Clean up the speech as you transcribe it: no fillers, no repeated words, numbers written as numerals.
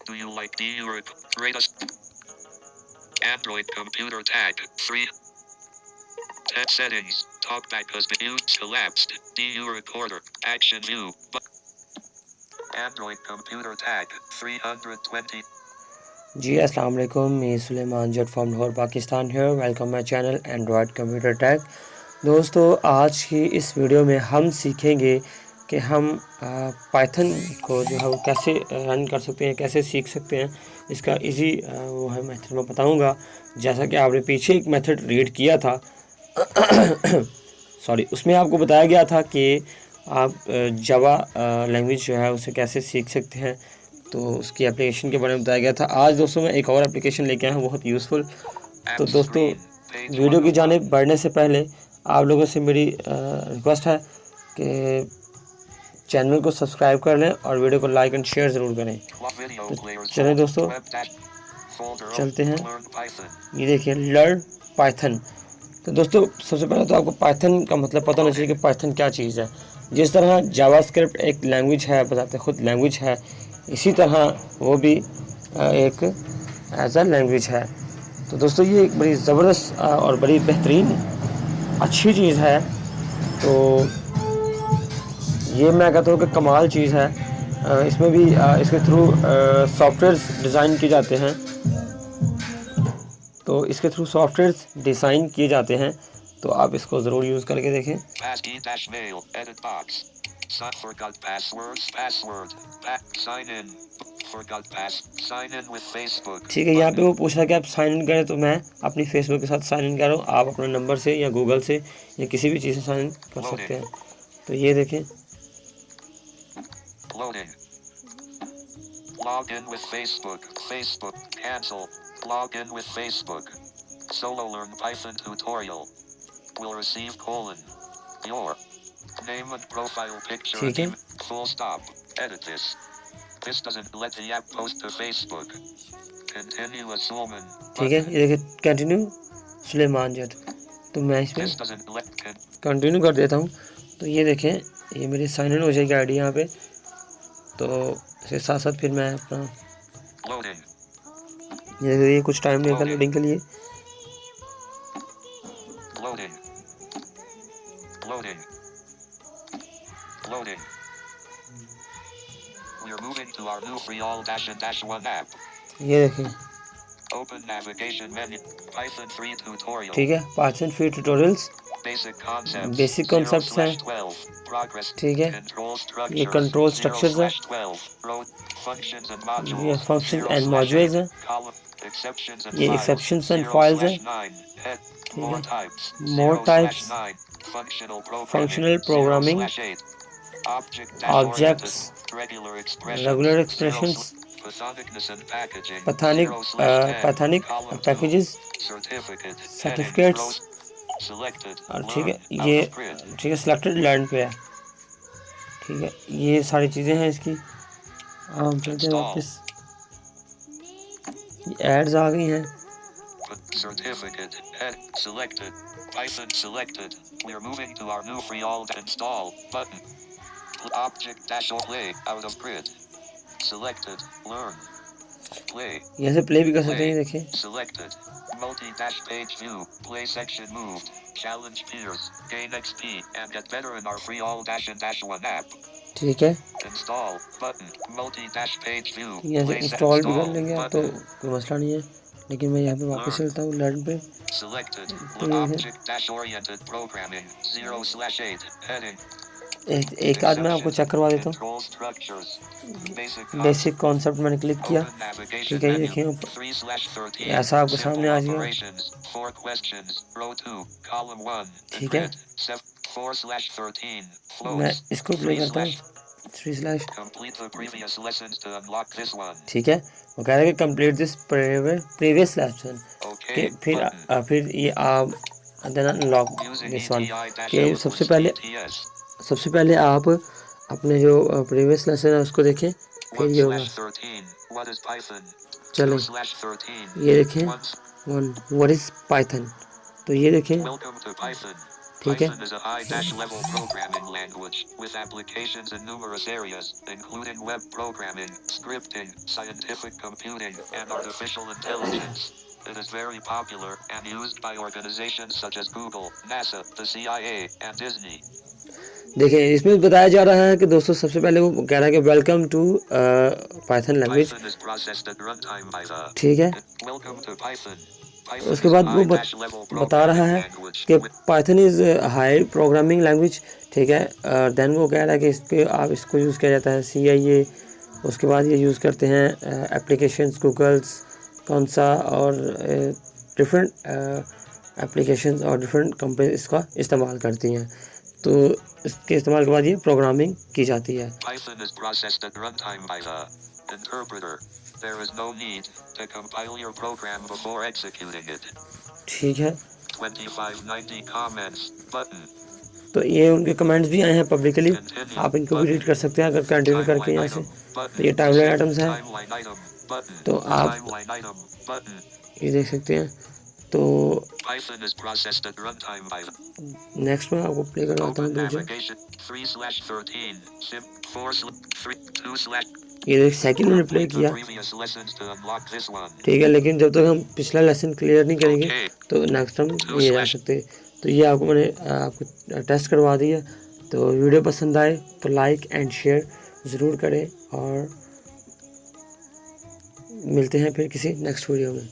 Do you like DU rate us? Android computer tag 3. Text settings. Talkback has been used. Collapsed. DU recorder. Action view. Android computer tag 320. जी अस्सलाम वालेकुम, मैं सुलेमान जट from Lahore Pakistan है। Welcome my channel Android computer tag. दोस्तों, आज की इस video में हम सीखेंगे कि हम पाइथन को जो है वो कैसे रन कर सकते हैं, कैसे सीख सकते हैं। इसका इजी वो है मेथड मैं बताऊंगा। जैसा कि आपने पीछे एक मेथड रीड किया था सॉरी, उसमें आपको बताया गया था कि आप जावा लैंग्वेज जो है उसे कैसे सीख सकते हैं, तो उसकी एप्लीकेशन के बारे में बताया गया था। आज दोस्तों मैं एक और एप्लीकेशन लेके आया हूँ, बहुत यूज़फुल। तो दोस्तों, वीडियो की जानिब बढ़ने से पहले आप लोगों से मेरी रिक्वेस्ट है कि चैनल को सब्सक्राइब कर लें और वीडियो को लाइक एंड शेयर ज़रूर करें। तो चलें दोस्तों, चलते हैं। ये देखिए, लर्न पाइथन। तो दोस्तों, सबसे पहले तो आपको पाइथन का मतलब पता होना चाहिए कि पाइथन क्या चीज़ है। जिस तरह जावास्क्रिप्ट एक लैंग्वेज है, बताते खुद लैंग्वेज है, इसी तरह वो भी एक एज अ लैंग्वेज है। तो दोस्तों, ये एक बड़ी ज़बरदस्त और बड़ी बेहतरीन अच्छी चीज़ है। तो ये मैं कहता हूँ कि कमाल चीज़ है। इसमें भी इसके थ्रू सॉफ्टवेयर्स डिज़ाइन किए जाते हैं। तो इसके थ्रू सॉफ्टवेयर्स डिज़ाइन किए जाते हैं, तो आप इसको ज़रूर यूज़ करके देखें। ठीक है, यहाँ पे वो पूछ रहा है कि आप साइन इन करें, तो मैं अपनी फेसबुक के साथ साइन इन कर रहा हूँ। आप अपने नंबर से या गूगल से या किसी भी चीज़ से साइन इन कर सकते हैं। तो ये देखें, Log in with Facebook. Facebook. Cancel. Log in with Facebook. Solo learn Python tutorial. Will receive your name and profile picture. ठीक है। Full stop. Edit this. This doesn't let the app post to Facebook. Continue as Suleiman. ठीक है, ये देखिए, continue Suleman जट। तो मैं इसमें continue कर देता हूँ। तो ये देखें, ये मेरी साइन इन हो जाएगी आईडी यहाँ पे। तो इसके साथ साथ फिर मैं अपना ये कुछ टाइम लेगा लोडिंग के लिए। ये देखें, ठीक है, Python free tutorials, basic concepts हैं। ठीक है, ये कंट्रोल स्ट्रक्चर्स हैं, ये फंक्शन एंड मॉड्यूल्स हैं, ये एक्सेप्शंस एंड फाइल्स हैं। ठीक है, more types, functional programming, objects, regular expressions, Pythonic packages, certificates. और ठीक है, ये ठीक है, सिलेक्टेड लर्न पे है। ठीक है, ये सारी चीज़ें हैं इसकी। हम चलते हैं वापस, एड्स आ गई हैं। Certificate head selected. Python selected. We're moving to our new free all install button. Object dash play out of grid. Selected. Learn. Play. यहाँ से प्ले भी कर सकते हैं, देखिए। Selected. Multi dash page view. Play section moved. Challenge peers. Gain XP and get better in our free all dash and dash one app. ठीक है, Install button. Multi dash page view. यहाँ से install भी कर लेंगे आप, तो कोई मसला नहीं है। लेकिन मैं यहाँ पे वापस चलता हूँ लर्न पे। एक आध मैं आपको चेक करवा देता हूँ। बेसिक कॉन्सेप्ट मैंने क्लिक किया। ठीक है, ये देखिए ऊपर ऐसा आपके सामने आ जाएगा। ठीक है, मैं इसको प्ले करता हूँ। 3/। ठीक है, वो कह रहा है कि कंप्लीट दिस प्रीवियस लेसन। कि फिर ये आप देन अनलॉक दिस वन। कि सबसे पहले आप अपने जो प्रीवियस लेसन है उसको देखें, फिर ये होगा। चलो, ये देखें, व्हाट इज पाइथन। तो ये देखें, ठीक है। Python is a high-level programming language with applications in numerous areas, including web programming, scripting, scientific computing, and artificial intelligence. It is very popular and used by organizations such as Google, NASA, the CIA, and Disney. देखिए इसमें बताया जा रहा है कि दोस्तों सबसे पहले वो कह रहा है कि welcome to Python language, Python is processed at runtime by the. ठीक है। Welcome to Python. Python उसके is a बाद वो high-level बता रहा programming है language कि with. Python is high programming language, ठीक है। देन वो कह रहा है कि इस पर आप इसको यूज़ किया जाता है CIA, उसके बाद ये यूज़ करते हैं एप्लीकेशंस गूगल्स कौन सा और डिफरेंट एप्लीकेशंस और डिफरेंट कंपनी इसका इस्तेमाल करती हैं, तो इसके इस्तेमाल के बाद ये प्रोग्रामिंग की जाती है। Python is processed at runtime by the interpreter. There is no need to compile your program before executing it. ठीक है, 2590 comments button. तो ये उनके कमेंट्स भी आए हैं पब्लिकली, Continue आप इनको भी रीड button. कर सकते हैं अगर कंटिन्यू करके Timeline यहाँ से। item तो button. ये टाइमलाइन Save आइटम्स हैं, timeline item button. तो आप Timeline item button. ये देख सकते हैं। तो Python is processed at runtime by the. Next में आपको प्ले करवाता हूँ Open दूसरा। navigation 3/13 sim 4/3 ये देख सेकंड मैंने प्ले complete the किया, previous lessons to unlock this one. ठीक है, लेकिन जब तक हम पिछला लेसन क्लियर नहीं करेंगे Okay. तो नेक्स्ट हम नहीं जा सकते। तो ये आपको मैंने आपको टेस्ट करवा दिया। तो वीडियो पसंद आए तो लाइक एंड शेयर ज़रूर करें और मिलते हैं फिर किसी नेक्स्ट वीडियो में।